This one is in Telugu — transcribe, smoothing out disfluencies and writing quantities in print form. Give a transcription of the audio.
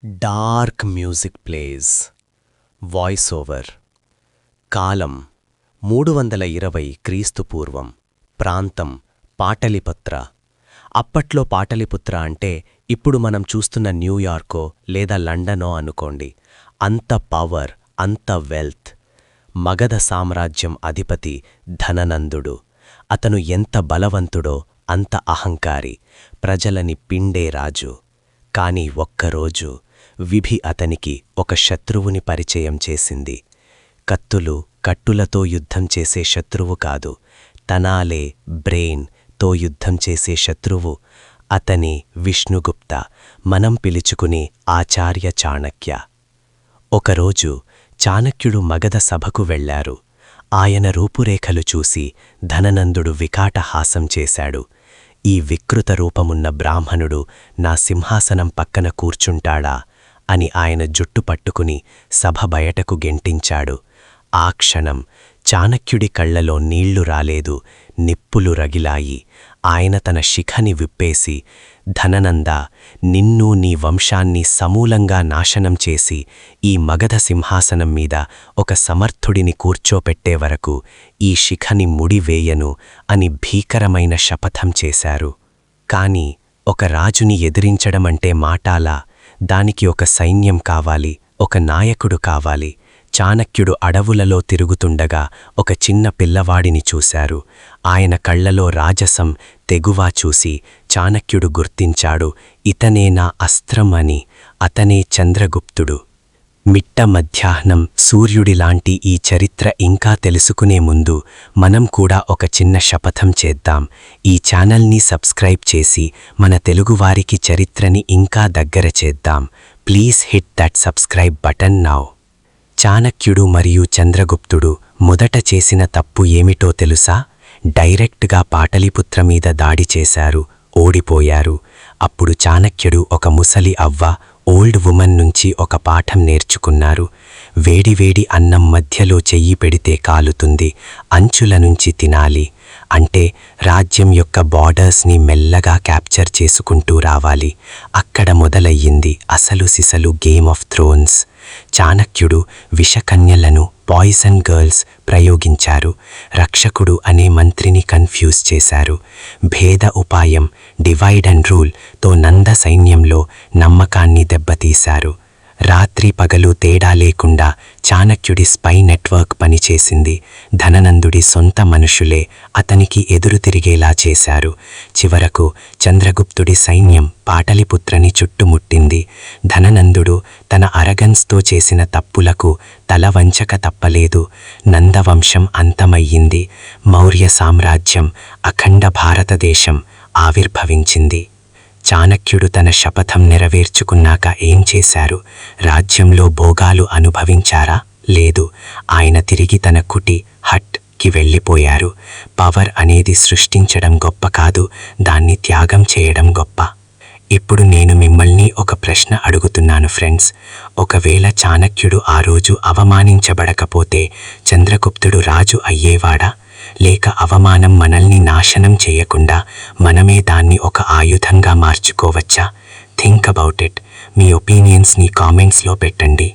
Dark music plays. Voice over. కాలం 320 క్రీస్తు పూర్వం. ప్రాంతం పాటలిపుత్ర. అప్పట్లో పాటలిపుత్ర అంటే ఇప్పుడు మనం చూస్తున్న న్యూయార్కో లేదా లండనో అనుకోండి. అంత పవర్, అంత వెల్త్. మగధ సామ్రాజ్యం అధిపతి ధననందుడు. అతను ఎంత బలవంతుడో అంత అహంకారి, ప్రజలని పిండే రాజు. కాని ఒక్కరోజు విధి అతనికి ఒక శత్రువుని పరిచయం చేసింది. కత్తులు, కట్టులతో యుద్ధం చేసే శత్రువు కాదు, తనాలే, బ్రెయిన్ తో యుద్ధం చేసే శత్రువు. అతని విష్ణుగుప్త, మనం పిలుచుకుని ఆచార్య చాణక్య. ఒకరోజు చాణక్యుడు మగధ సభకు వెళ్లారు. ఆయన రూపురేఖలు చూసి ధననందుడు వికాటహాసం చేశాడు. ఈ వికృత రూపమున్న బ్రాహ్మణుడు నా సింహాసనం పక్కన కూర్చుంటాడా అని ఆయన జుట్టు పట్టుకుని సభ బయటకు గెంటించాడు. ఆ క్షణం చాణక్యుడి కళ్లలో నీళ్లు రాలేదు, నిప్పులు రగిలాయి. ఆయన తన శిఖని విప్పేసి, ధననందా, నిన్ను నీ వంశాన్ని సమూలంగా నాశనం చేసి ఈ మగధ సింహాసనం మీద ఒక సమర్థుడిని కూర్చోపెట్టే వరకు ఈ శిఖని ముడివేయను అని భీకరమైన శపథం చేశారు. కాని ఒక రాజుని ఎదిరించడమంటే మాటాలా? దానికి ఒక సైన్యం కావాలి, ఒక నాయకుడు కావాలి. చాణక్యుడు అడవులలో తిరుగుతుండగా ఒక చిన్న పిల్లవాడిని చూశారు. ఆయన కళ్లలో రాజసం, తెగువ చూసి చాణక్యుడు గుర్తించాడు, ఇతనే నా అస్త్రం అని. అతనే చంద్రగుప్తుడు. మిట్ట మధ్యాహ్నం సూర్యుడిలాంటి ఈ చరిత్ర ఇంకా తెలుసుకునే ముందు మనం కూడా ఒక చిన్న శపథం చేద్దాం. ఈ ఛానల్ని సబ్స్క్రైబ్ చేసి మన తెలుగువారికి చరిత్రని ఇంకా దగ్గర చేద్దాం. Please hit that subscribe button now. చాణక్యుడు మరియు చంద్రగుప్తుడు మొదట చేసిన తప్పు ఏమిటో తెలుసా? డైరెక్ట్గా పాటలిపుత్ర మీద దాడి చేశారు, ఓడిపోయారు. అప్పుడు చాణక్యుడు ఒక ముసలి అవ్వ, ఓల్డ్ వుమన్ నుంచి ఒక పాఠం నేర్చుకున్నారు. వేడివేడి అన్నం మధ్యలో చెయ్యి పెడితే కాలుతుంది, అంచుల నుంచి తినాలి. అంటే రాజ్యం యొక్క బార్డర్స్ని మెల్లగా క్యాప్చర్ చేసుకుంటూ రావాలి. అక్కడ మొదలయ్యింది అసలు సిసలు గేమ్ ఆఫ్ థ్రోన్స్. చాణక్యుడు విషకన్యలను, పాయిజన్ గర్ల్స్ ప్రయోగించారు. రక్షకుడు అనే మంత్రిని కన్ఫ్యూజ్ చేశారు. భేద ఉపాయం, డివైడ్ అండ్ రూల్ తో నంద సైన్యంలో నమ్మకాన్ని దెబ్బతీశారు. రాత్రి పగలు తేడా లేకుండా చాణక్యుడి స్పై నెట్వర్క్ పనిచేసింది. ధననందుడి సొంత మనుషులే అతనికి ఎదురు తిరిగేలా చేశారు. చివరకు చంద్రగుప్తుడి సైన్యం పాటలిపుత్రని చుట్టుముట్టింది. ధననందుడు తన అరగన్స్తో చేసిన తప్పులకు తల వంచక తప్పలేదు. నందవంశం అంతమయ్యింది. మౌర్య సామ్రాజ్యం, అఖండ భారతదేశం ఆవిర్భవించింది. చాణక్యుడు తన శపథం నెరవేర్చుకున్నాక ఏం చేశారు? రాజ్యంలో భోగాలు అనుభవించారా? లేదు. ఆయన తిరిగి తన కుటి హట్కి వెళ్ళిపోయారు. పవర్ అనేది సృష్టించడం గొప్ప కాదు, దాన్ని త్యాగం చేయడం గొప్ప. ఇప్పుడు నేను మిమ్మల్ని ఒక ప్రశ్న అడుగుతున్నాను ఫ్రెండ్స్. ఒకవేళ చాణక్యుడు ఆ రోజు అవమానించబడకపోతే చంద్రగుప్తుడు రాజు అయ్యేవాడా? లేక అవమానం మనల్ని నాశనం చేయకుండా మనమే దాన్ని ఒక ఆయుధంగా మార్చుకోవచ్చా? Think about it. మీ ఒపీనియన్స్ని కామెంట్స్లో పెట్టండి.